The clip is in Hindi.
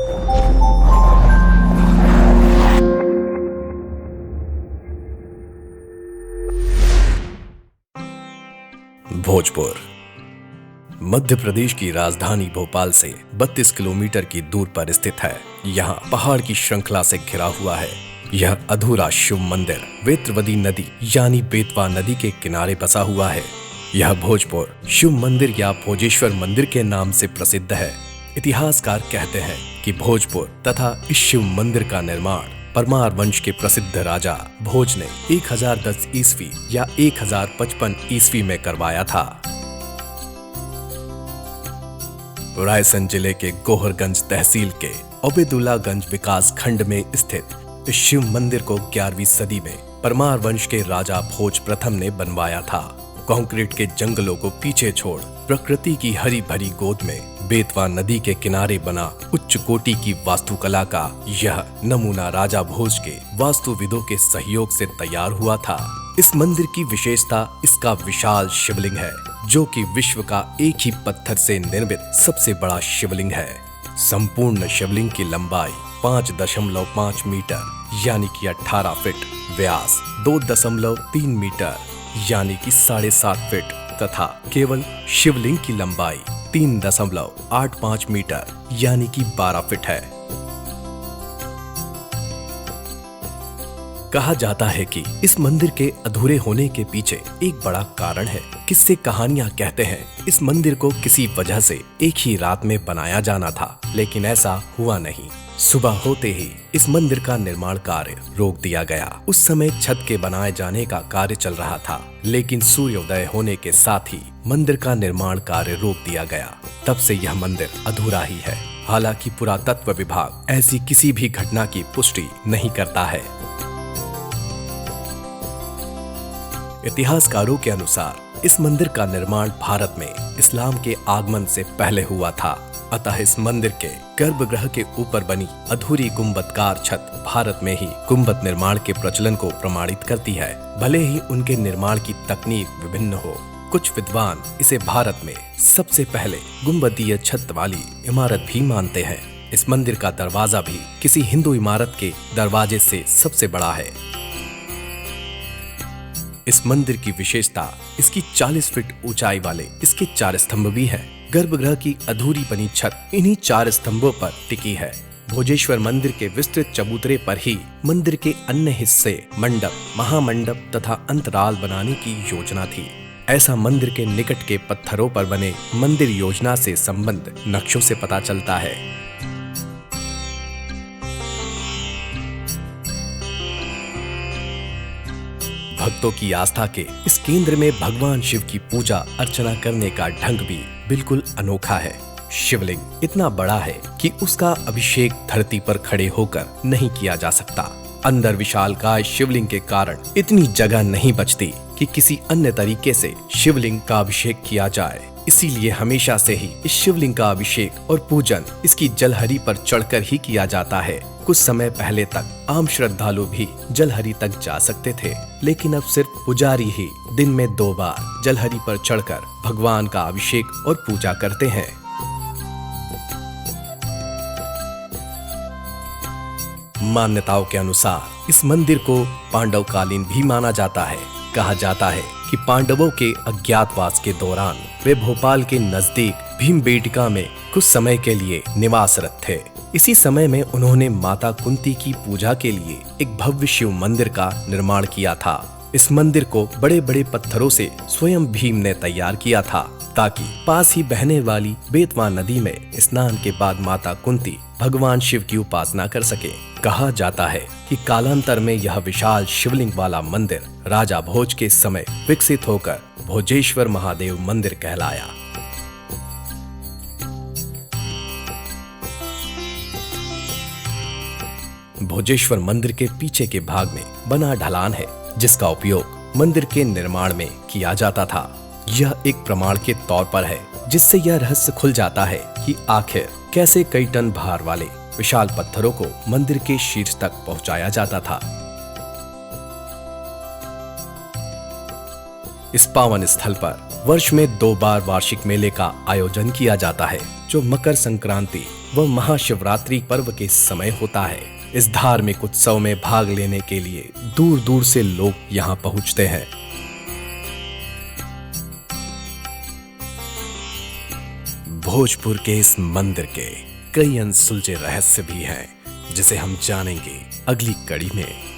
भोजपुर मध्य प्रदेश की राजधानी भोपाल से 32 किलोमीटर की दूर पर स्थित है। यहाँ पहाड़ की श्रृंखला से घिरा हुआ है। यह अधूरा शिव मंदिर वेत्रवती नदी यानी बेतवा नदी के किनारे बसा हुआ है। यह भोजपुर शिव मंदिर या भोजेश्वर मंदिर के नाम से प्रसिद्ध है। इतिहासकार कहते हैं कि भोजपुर तथा इस शिव मंदिर का निर्माण परमार वंश के प्रसिद्ध राजा भोज ने 1010 ईस्वी या 1055 ईस्वी में करवाया था। रायसेन जिले के गोहरगंज तहसील के ओबेदुल्लागंज विकास खंड में स्थित इस शिव मंदिर को 11वीं सदी में परमार वंश के राजा भोज प्रथम ने बनवाया था। कंक्रीट के जंगलों को पीछे छोड़ प्रकृति की हरी भरी गोद में बेतवा नदी के किनारे बना उच्च कोटि की वास्तुकला का यह नमूना राजा भोज के वास्तुविदों के सहयोग से तैयार हुआ था। इस मंदिर की विशेषता इसका विशाल शिवलिंग है, जो कि विश्व का एक ही पत्थर से निर्मित सबसे बड़ा शिवलिंग है। संपूर्ण शिवलिंग की लंबाई 5.5 मीटर यानी कि 18 फीट, व्यास 2.3 मीटर यानी कि 7.5 फीट तथा केवल शिवलिंग की लंबाई 3.85 मीटर यानी कि 12 फीट है। कहा जाता है कि इस मंदिर के अधूरे होने के पीछे एक बड़ा कारण है। किस्से कहानियां कहते हैं इस मंदिर को किसी वजह से एक ही रात में बनाया जाना था, लेकिन ऐसा हुआ नहीं। सुबह होते ही इस मंदिर का निर्माण कार्य रोक दिया गया। उस समय छत के बनाए जाने का कार्य चल रहा था, लेकिन सूर्योदय होने के साथ ही मंदिर का निर्माण कार्य रोक दिया गया। तब से यह मंदिर अधूरा ही है। हालांकि पुरातत्व विभाग ऐसी किसी भी घटना की पुष्टि नहीं करता है। इतिहासकारों के अनुसार इस मंदिर का निर्माण भारत में इस्लाम के आगमन से पहले हुआ था। अतः इस मंदिर के गर्भगृह के ऊपर बनी अधूरी गुंबदकार छत भारत में ही गुंबद निर्माण के प्रचलन को प्रमाणित करती है। भले ही उनके निर्माण की तकनीक विभिन्न हो, कुछ विद्वान इसे भारत में सबसे पहले गुंबदीय छत वाली इमारत भी मानते हैं। इस मंदिर का दरवाजा भी किसी हिंदू इमारत के दरवाजे से सबसे बड़ा है। इस मंदिर की विशेषता इसकी 40 फीट ऊंचाई वाले इसके 4 स्तंभ भी हैं। गर्भगृह की अधूरी बनी छत इन्हीं 4 स्तंभों पर टिकी है। भोजेश्वर मंदिर के विस्तृत चबूतरे पर ही मंदिर के अन्य हिस्से मंडप, महामंडप तथा अंतराल बनाने की योजना थी। ऐसा मंदिर के निकट के पत्थरों पर बने मंदिर योजना से संबंध नक्शों से पता चलता है। भक्तों की आस्था के इस केंद्र में भगवान शिव की पूजा अर्चना करने का ढंग भी बिल्कुल अनोखा है। शिवलिंग इतना बड़ा है कि उसका अभिषेक धरती पर खड़े होकर नहीं किया जा सकता। अंदर विशालकाय शिवलिंग के कारण इतनी जगह नहीं बचती कि किसी अन्य तरीके से शिवलिंग का अभिषेक किया जाए। इसीलिए हमेशा से ही इस शिवलिंग का अभिषेक और पूजन इसकी जलहरी पर चढ़कर ही किया जाता है। कुछ समय पहले तक आम श्रद्धालु भी जलहरी तक जा सकते थे, लेकिन अब सिर्फ पुजारी ही दिन में 2 बार जलहरी पर चढ़कर भगवान का अभिषेक और पूजा करते हैं। मान्यताओं के अनुसार इस मंदिर को पांडवकालीन भी माना जाता है। कहा जाता है कि पांडवों के अज्ञातवास के दौरान वे भोपाल के नजदीक भीमबेटका में कुछ समय के लिए निवासरत थे। इसी समय में उन्होंने माता कुंती की पूजा के लिए एक भव्य शिव मंदिर का निर्माण किया था। इस मंदिर को बड़े बड़े पत्थरों से स्वयं भीम ने तैयार किया था, ताकि पास ही बहने वाली बेतवा नदी में स्नान के बाद माता कुंती भगवान शिव की उपासना कर सके। कहा जाता है कि कालांतर में यह विशाल शिवलिंग वाला मंदिर राजा भोज के समय विकसित होकर भोजेश्वर महादेव मंदिर कहलाया। भोजेश्वर मंदिर के पीछे के भाग में बना ढलान है, जिसका उपयोग मंदिर के निर्माण में किया जाता था। यह एक प्रमाण के तौर पर है, जिससे यह रहस्य खुल जाता है कि आखिर कैसे कई टन भार वाले विशाल पत्थरों को मंदिर के शीर्ष तक पहुंचाया जाता था। इस पावन स्थल पर वर्ष में 2 बार वार्षिक मेले का आयोजन किया जाता है, जो मकर संक्रांति वह महाशिवरात्रि पर्व के समय होता है। इस धार्मिक उत्सव में भाग लेने के लिए दूर दूर से लोग यहाँ पहुँचते हैं। भोजपुर के इस मंदिर के कई अनसुलझे रहस्य भी हैं, जिसे हम जानेंगे अगली कड़ी में।